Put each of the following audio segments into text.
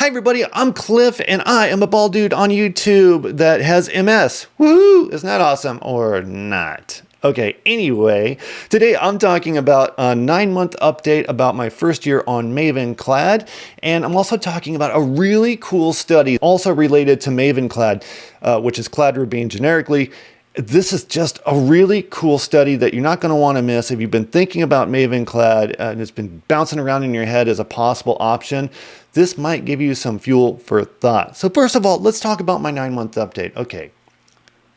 Hi everybody, I'm Cliff and I am a bald dude on YouTube that has MS. Woohoo! Isn't that awesome or not? Okay, anyway, today I'm talking about a 9-month update about my first year on Mavenclad, and I'm also talking about a really cool study also related to Mavenclad, which is Cladribine generically. This is just a really cool study that you're not going to want to miss. If you've been thinking about Mavenclad and it's been bouncing around in your head as a possible option, this might give you some fuel for thought. So first of all, let's talk about my 9-month update. Okay,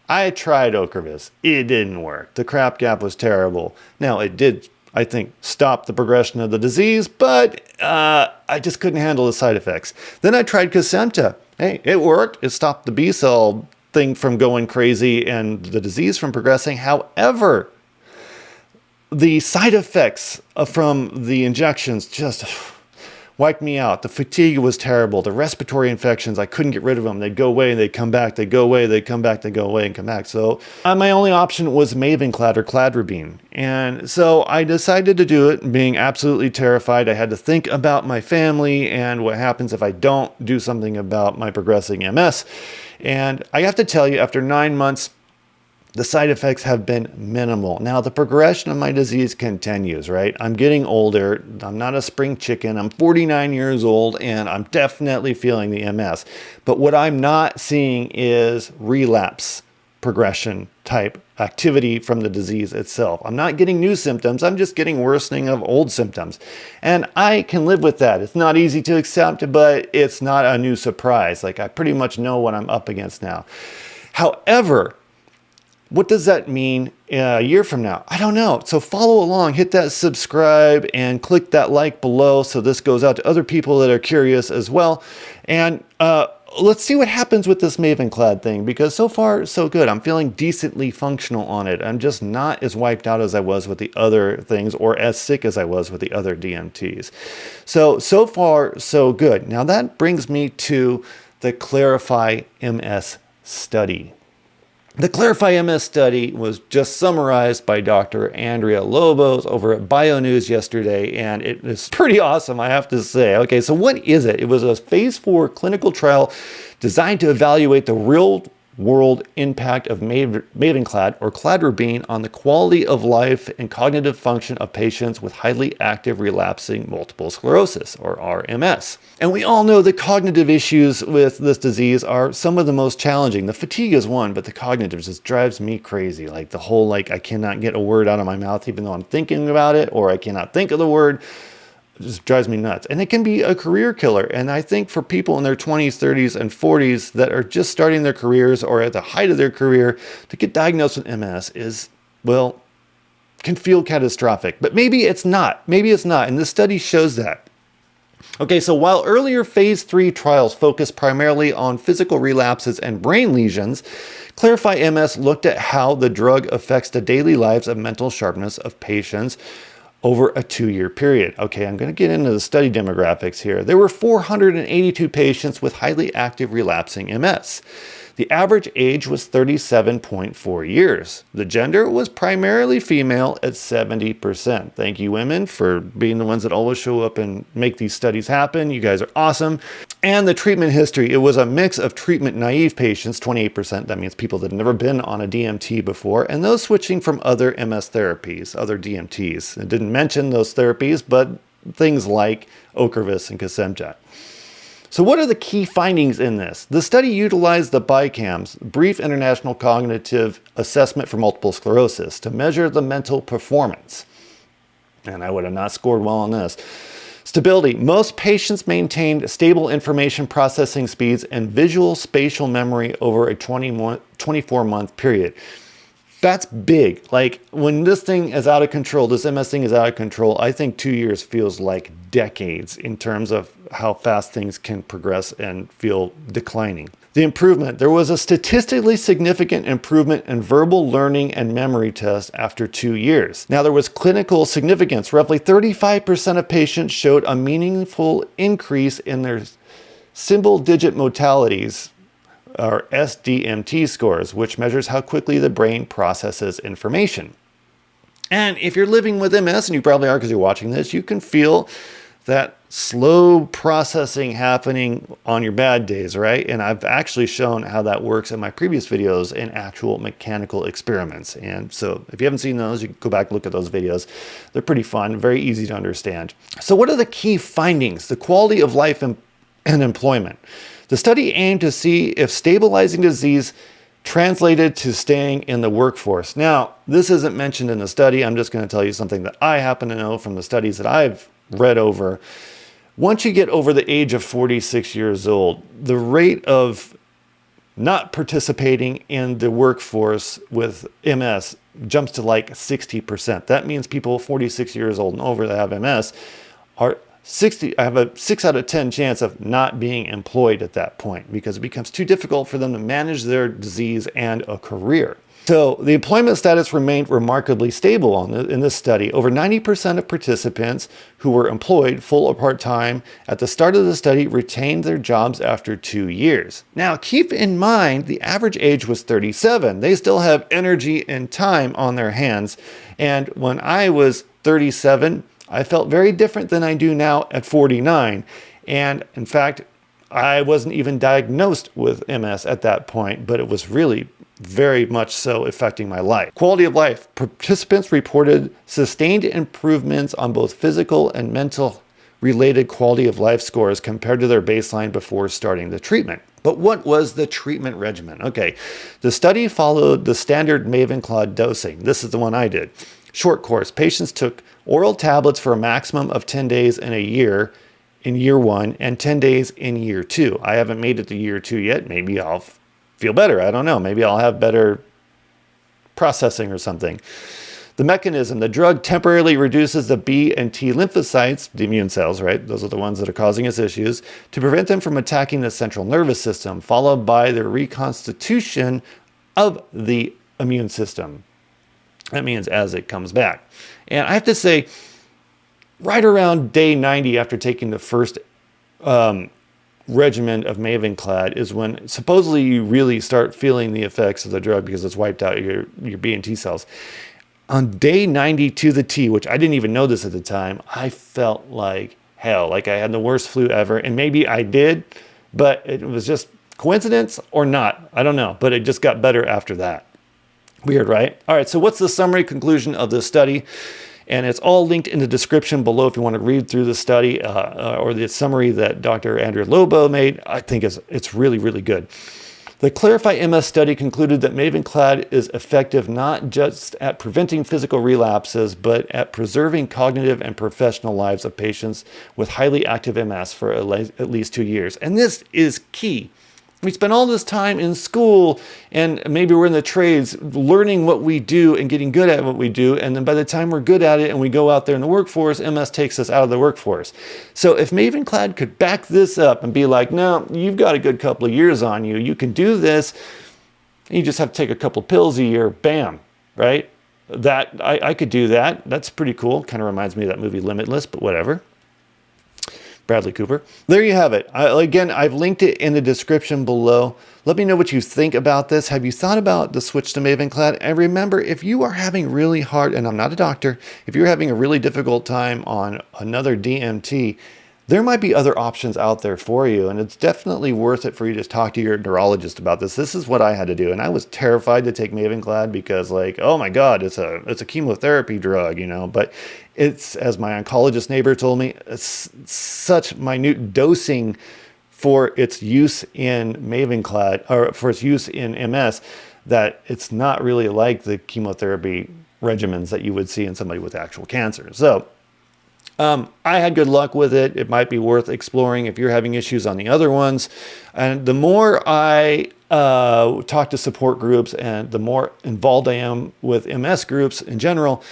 I tried Ocrevus. It didn't work. The crap gap was terrible. Now, it did, I think, stop the progression of the disease, but I just couldn't handle the side effects. Then I tried Kesimpta. Hey, it worked. It stopped the B cell thing from going crazy and the disease from progressing. However, the side effects from the injections just wiped me out. The fatigue was terrible. The respiratory infections, I couldn't get rid of them. They'd go away, they'd come back, they'd go away, they'd come back, they'd go away and come back. So my only option was Mavenclad or Cladribine. And so I decided to do it, being absolutely terrified. I had to think about my family and what happens if I don't do something about my progressing MS. And I have to tell you, after 9 months, the side effects have been minimal. Now, the progression of my disease continues, right? I'm getting older. I'm not a spring chicken. I'm 49 years old, and I'm definitely feeling the MS. But what I'm not seeing is relapse progression type activity from the disease itself. I'm not getting new symptoms. I'm just getting worsening of old symptoms. And I can live with that. It's not easy to accept, but it's not a new surprise. Like, I pretty much know what I'm up against now. However, what does that mean a year from now? I don't know. So follow along, hit that subscribe and click that like below so this goes out to other people that are curious as well. And let's see what happens with this Mavenclad thing, because so far so good. I'm feeling decently functional on it. I'm just not as wiped out as I was with the other things, or as sick as I was with the other DMTs. So far so good. Now that brings me to the Clarify MS study. The Clarify MS study was just summarized by Dr. Andrea Lobo over at BioNews yesterday, and it is pretty awesome, I have to say. Okay, so what is it? It was a phase 4 clinical trial designed to evaluate the real-world impact of Mavenclad or Cladribine on the quality of life and cognitive function of patients with highly active relapsing multiple sclerosis, or RMS. And we all know the cognitive issues with this disease are some of the most challenging. The fatigue is one, but the cognitive just drives me crazy. Like the whole, I cannot get a word out of my mouth even though I'm thinking about it, or I cannot think of the word. It just drives me nuts. And it can be a career killer. And I think for people in their 20s, 30s, and 40s that are just starting their careers or at the height of their career, to get diagnosed with MS is, well, can feel catastrophic. But maybe it's not. Maybe it's not. And this study shows that. Okay, so while earlier phase 3 trials focused primarily on physical relapses and brain lesions, Clarify MS looked at how the drug affects the daily lives and mental sharpness of patients over a 2-year period. Okay, I'm going to get into the study demographics here. There were 482 patients with highly active relapsing MS. The average age was 37.4 years. The gender was primarily female at 70%. Thank you, women, for being the ones that always show up and make these studies happen. You guys are awesome. And the treatment history, it was a mix of treatment-naive patients, 28%. That means people that have never been on a DMT before, and those switching from other MS therapies, other DMTs. It didn't mention those therapies, but things like Ocrevus and Kesimpta. So what are the key findings in this? The study utilized the BICAMS, Brief International Cognitive Assessment for Multiple Sclerosis, to measure the mental performance. And I would have not scored well on this. Stability. Most patients maintained stable information processing speeds and visual spatial memory over a 24-month period. That's big. Like, when this thing is out of control, this MS thing is out of control, I think 2 years feels like decades in terms of how fast things can progress and feel declining. The improvement. There was a statistically significant improvement in verbal learning and memory tests after 2 years. Now, there was clinical significance. Roughly 35% of patients showed a meaningful increase in their symbol-digit modalities, or SDMT scores, which measures how quickly the brain processes information. And if you're living with MS, and you probably are because you're watching this, you can feel that slow processing happening on your bad days, right? And I've actually shown how that works in my previous videos in actual mechanical experiments. And so if you haven't seen those, you can go back and look at those videos. They're pretty fun, very easy to understand. So what are the key findings? The quality of life and employment. The study aimed to see if stabilizing disease translated to staying in the workforce. Now, this isn't mentioned in the study. I'm just going to tell you something that I happen to know from the studies that I've read over. Once you get over the age of 46 years old, the rate of not participating in the workforce with MS jumps to like 60%. That means people 46 years old and over that have MS are have a 6 out of 10 chance of not being employed at that point because it becomes too difficult for them to manage their disease and a career. So the employment status remained remarkably stable in this study. Over 90% of participants who were employed full or part-time at the start of the study retained their jobs after 2 years. Now, keep in mind, the average age was 37. They still have energy and time on their hands. And when I was 37, I felt very different than I do now at 49. And in fact, I wasn't even diagnosed with MS at that point, but it was really very much so affecting my life. Quality of life. Participants reported sustained improvements on both physical and mental related quality of life scores compared to their baseline before starting the treatment. But what was the treatment regimen? Okay, the study followed the standard Mavenclad dosing. This is the one I did. Short course. Patients took oral tablets for a maximum of 10 days in year 1 and 10 days in year 2. I haven't made it to year 2 yet. Maybe I'll feel better. I don't know. Maybe I'll have better processing or something. The mechanism, the drug temporarily reduces the B and T lymphocytes, the immune cells, right? Those are the ones that are causing us issues, to prevent them from attacking the central nervous system, followed by the reconstitution of the immune system. That means as it comes back. And I have to say, right around day 90 after taking the first regimen of Mavenclad is when supposedly you really start feeling the effects of the drug because it's wiped out your B and T cells. On day 90 to the T, which I didn't even know this at the time, I felt like hell, like I had the worst flu ever. And maybe I did, but it was just coincidence or not. I don't know, but it just got better after that. Weird, right? All right, so what's the summary conclusion of this study? And it's all linked in the description below if you want to read through the study or the summary that Dr. Andrea Lobo made. I think it's really, really good. The Clarify MS study concluded that Mavenclad is effective not just at preventing physical relapses, but at preserving cognitive and professional lives of patients with highly active MS for at least 2 years. And this is key. We spend all this time in school and maybe we're in the trades learning what we do and getting good at what we do. And then by the time we're good at it and we go out there in the workforce, MS takes us out of the workforce. So if Mavenclad could back this up and be like, no, you've got a good couple of years on you. You can do this. You just have to take a couple pills a year. Bam, right? That I could do that. That's pretty cool. Kind of reminds me of that movie Limitless, but whatever. Bradley Cooper. There you have it. Again, I've linked it in the description below. Let me know what you think about this. Have you thought about the switch to Mavenclad? And remember, if you are having really hard, and I'm not a doctor, if you're having a really difficult time on another DMT, there might be other options out there for you, and it's definitely worth it for you to talk to your neurologist about this. This is what I had to do, and I was terrified to take Mavenclad because, like, oh my God, it's a chemotherapy drug, you know. But it's, as my oncologist neighbor told me, it's such minute dosing for its use in Mavenclad or for its use in MS that it's not really like the chemotherapy regimens that you would see in somebody with actual cancer. So I had good luck with it. It might be worth exploring if you're having issues on the other ones. And the more I talk to support groups and the more involved I am with MS groups in general,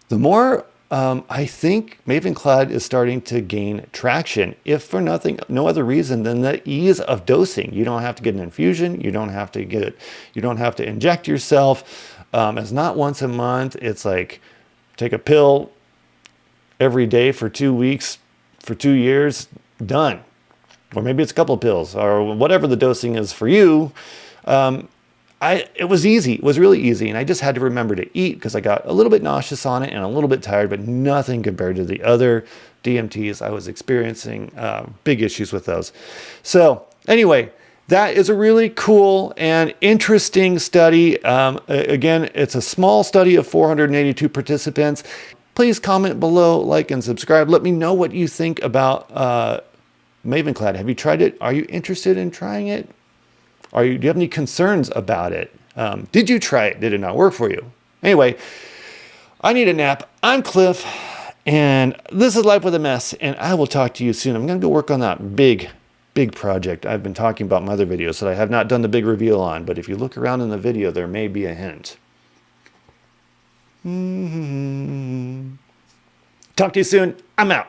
the more I think Mavenclad is starting to gain traction, if for no other reason than the ease of dosing. You don't have to get an infusion. You don't have to inject yourself. It's not once a month. It's like take a pill every day for 2 weeks, for 2 years, done. Or maybe it's a couple of pills or whatever the dosing is for you. it was easy. It was really easy. And I just had to remember to eat because I got a little bit nauseous on it and a little bit tired, but nothing compared to the other DMTs. I was experiencing big issues with those. So anyway, that is a really cool and interesting study. Again, it's a small study of 482 participants. Please comment below, like, and subscribe. Let me know what you think about Mavenclad. Have you tried it? Are you interested in trying it? Do you have any concerns about it? Did you try it? Did it not work for you? Anyway, I need a nap. I'm Cliff, and this is Life with MS, and I will talk to you soon. I'm going to go work on that big project I've been talking about in my other videos that I have not done the big reveal on, but if you look around in the video, there may be a hint. Talk to you soon. I'm out.